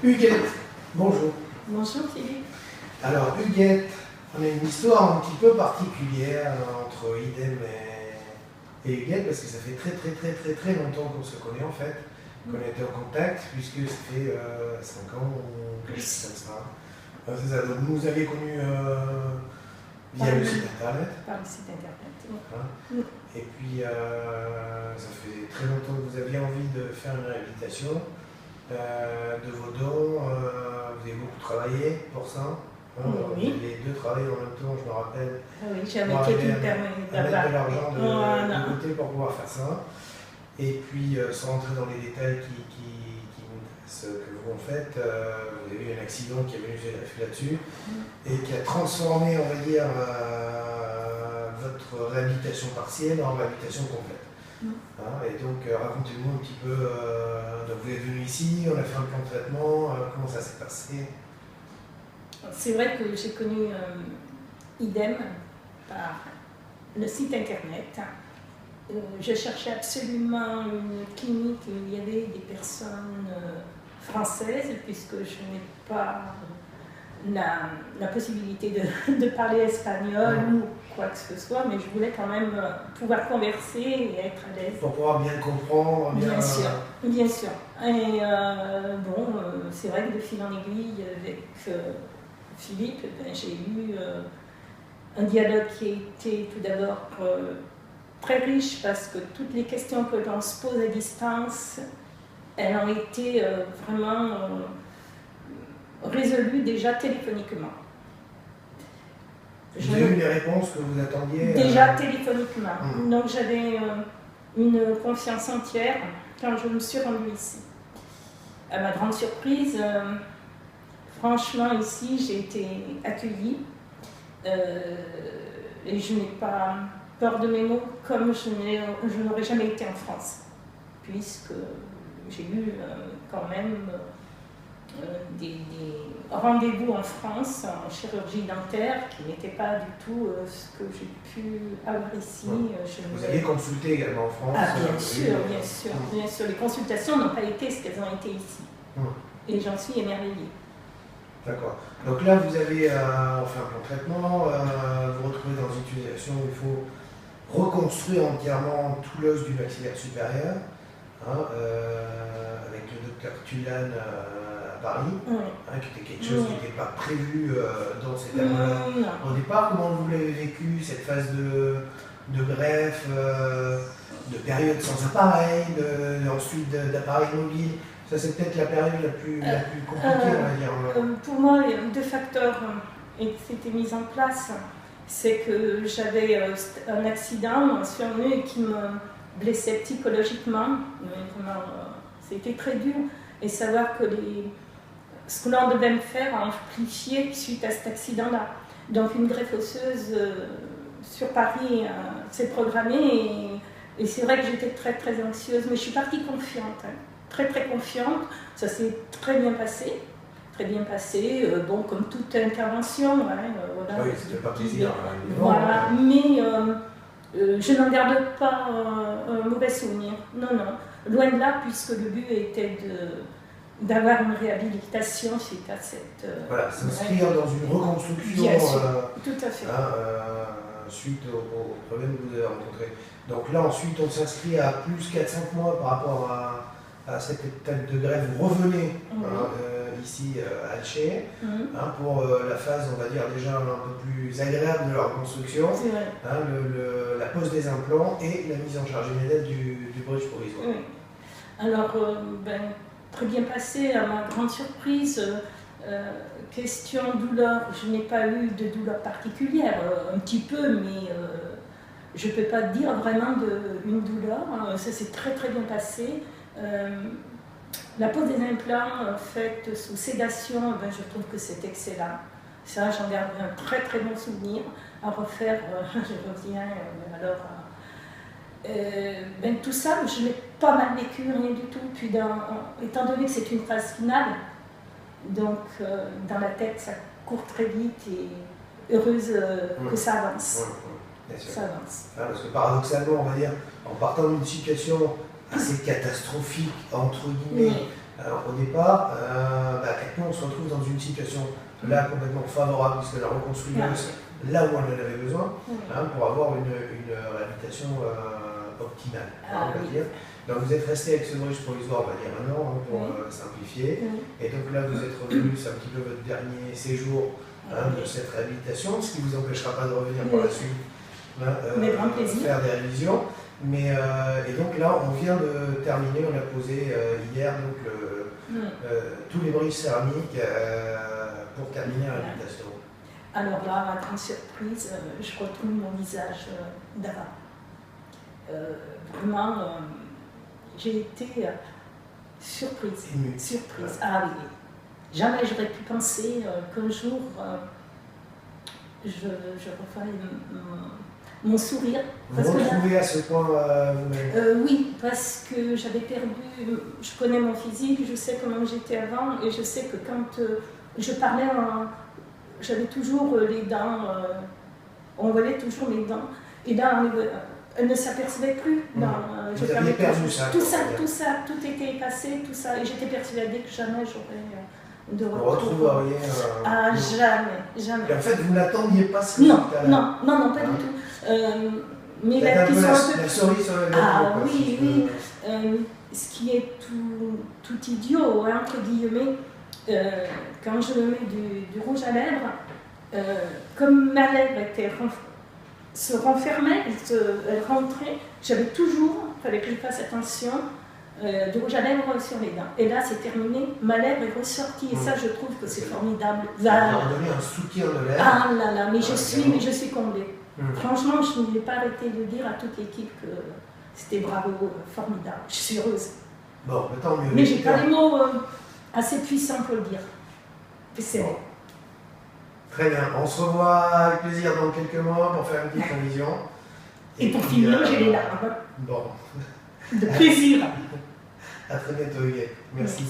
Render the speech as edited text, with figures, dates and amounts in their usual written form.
Huguette, bonjour. Bonjour Philippe. Alors Huguette, on a une histoire un petit peu particulière entre Idem et Huguette parce que ça fait très longtemps qu'on se connaît en fait, qu'on a été en contact puisque ça fait 5 ans ou quelque chose comme ça. C'est ça, donc vous nous avez connus via le site internet. Par le site internet, oui. Hein. Et puis ça fait très longtemps que vous aviez envie de faire une réhabilitation de vos dons. Vous avez beaucoup travaillé pour ça. Hein. Oui. Vous avez les deux travaillé en même temps, je me rappelle. Oui, j'avais quelqu'un qui permet à mettre de l'argent de côté pour pouvoir faire ça. Et puis, sans rentrer dans les détails qui m'intéressent que vous en faites, vous avez eu un accident qui est venu là-dessus et qui a transformé, on va dire, votre réhabilitation partielle en réhabilitation complète. Hein, et donc, racontez-nous un petit peu, donc vous êtes venu ici, on a fait un plan de traitement, comment ça s'est passé? C'est vrai que j'ai connu Idem par le site internet. Je cherchais absolument une clinique où il y avait des personnes françaises, puisque je n'ai pas la possibilité de parler espagnol ou quoi que ce soit, mais je voulais quand même pouvoir converser et être à l'aise. Pour pouvoir bien comprendre. Bien sûr, bien sûr. Et bon, c'est vrai que de fil en aiguille avec Philippe, j'ai eu un dialogue qui a été tout d'abord très riche parce que toutes les questions que l'on se pose à distance, elles ont été vraiment résolues déjà téléphoniquement. Vous avez eu les réponses que vous attendiez déjà téléphoniquement. Donc j'avais une confiance entière quand je me suis rendue ici. À ma grande surprise, franchement ici j'ai été accueillie et je n'ai pas peur de mes mots comme je n'aurais jamais été en France, puisque j'ai eu quand même des rendez-vous en France en chirurgie dentaire qui n'étaient pas du tout ce que j'ai pu avoir ici. Vous avez consulté également en France? Ah, bien sûr, bien sûr, bien sûr. Les consultations n'ont pas été ce qu'elles ont été ici. Et j'en suis émerveillée. D'accord. Donc là, vous avez fait un plan de traitement, vous vous retrouvez dans une situation où il faut reconstruire entièrement tout l'os du maxillaire supérieur, hein, avec le docteur Tulane à Paris, hein, qui était quelque chose qui n'était pas prévu dans cette année-là. Au départ, comment vous l'avez vécu, cette phase de greffe, de période sans appareil, ensuite d'appareil mobile? Ça, c'est peut-être la période la plus compliquée, on va dire. Pour moi, il y a deux facteurs qui s'étaient mis en place. C'est que j'avais un accident survenu qui me blessait psychologiquement. C'était très dur. Et savoir que ce que l'on devait me faire a amplifié suite à cet accident-là. Donc une greffe osseuse sur Paris s'est programmée. Et c'est vrai que j'étais très anxieuse. Mais je suis partie confiante. Très confiante, ça s'est très bien passé, bon, comme toute intervention, voilà. Oui, c'était pas plaisir. Voilà, mais je n'en garde pas un mauvais souvenir, non, loin de là, puisque le but était d'avoir une réhabilitation suite à cette... voilà, s'inscrire dans une reconstruction, bien sûr, tout à fait. Suite aux problèmes que vous avez rencontrés. Donc là, ensuite, on s'inscrit à plus 4-5 mois par rapport à cette étape de grève. Vous revenez ici à Alger pour la phase, on va dire, déjà un peu plus agréable de la reconstruction, la pose des implants et la mise en charge immédiate du bridge provisoire. Oui. Alors, très bien passé, à ma grande surprise. Question douleur, je n'ai pas eu de douleur particulière, un petit peu, mais je ne peux pas dire vraiment une douleur. Ça s'est très bien passé. La pose des implants faite sous sédation, je trouve que c'est excellent. Ça, j'en garde un très bon souvenir. À refaire, je reviens. Tout ça, je l'ai pas mal vécu, rien du tout. Puis, étant donné que c'est une phase finale, donc dans la tête, ça court très vite et heureuse que ça avance. Bien sûr. Ça avance. Parce que paradoxalement, on va dire, en partant d'une situation assez catastrophique, entre guillemets, Alors, au départ, nous on se retrouve dans une situation là complètement favorable puisque la reconstruiseuse, là où on en avait besoin, pour avoir une réhabilitation optimale, on va dire. Donc vous êtes resté avec ce bridge provisoire, on va dire 1 an, pour simplifier. Et donc là, vous êtes revenu, c'est un petit peu votre dernier séjour de cette réhabilitation, ce qui ne vous empêchera pas de revenir par la suite faire des révisions. Et donc là, on vient de terminer, on a posé hier tous les bridges céramiques pour terminer la réhabilitation. Alors là, ma grande surprise, je retrouve mon visage d'avant. Vraiment, j'ai été surprise. Surprise. Ah oui. Vous j'aurais pu penser qu'un jour, je referai mon sourire. Vous retrouvez à ce point vous-même? Oui, parce que j'avais perdu, je connais mon physique, je sais comment j'étais avant, et je sais que quand je parlais, j'avais toujours les dents, on voyait toujours mes dents, et là, elle ne s'apercevait plus. Vous aviez perdu ça. Tout était effacé, tout ça, et j'étais persuadée que jamais j'aurais de retour. Vous retrouveriez Ah, jamais. Et en fait, vous n'attendiez pas ce résultat-là? Non, pas du tout. Mais la cerise sur le gâteau. Ah oui. Ce qui est tout idiot, entre guillemets, quand je me mets du rouge à lèvres, comme ma lèvre se renfermait, elle rentrait, j'avais toujours, il fallait que je fasse attention, du rouge à lèvres sur les dents. Et là, c'est terminé, ma lèvre est ressortie, et ça, je trouve que c'est formidable. Ça a donné un soutien de lèvres. Ah là là, mais je suis comblée. Franchement, je n'ai pas arrêté de dire à toute l'équipe que c'était bravo, formidable. Je suis heureuse. Bon, tant mieux. Mais j'ai pas les mots assez puissants pour le dire. C'est bon. Très bien. On se revoit avec plaisir dans quelques mois pour faire une petite révision. Et pour finir, j'ai les larmes. Bon. De plaisir. À très bientôt, Huguette. Merci.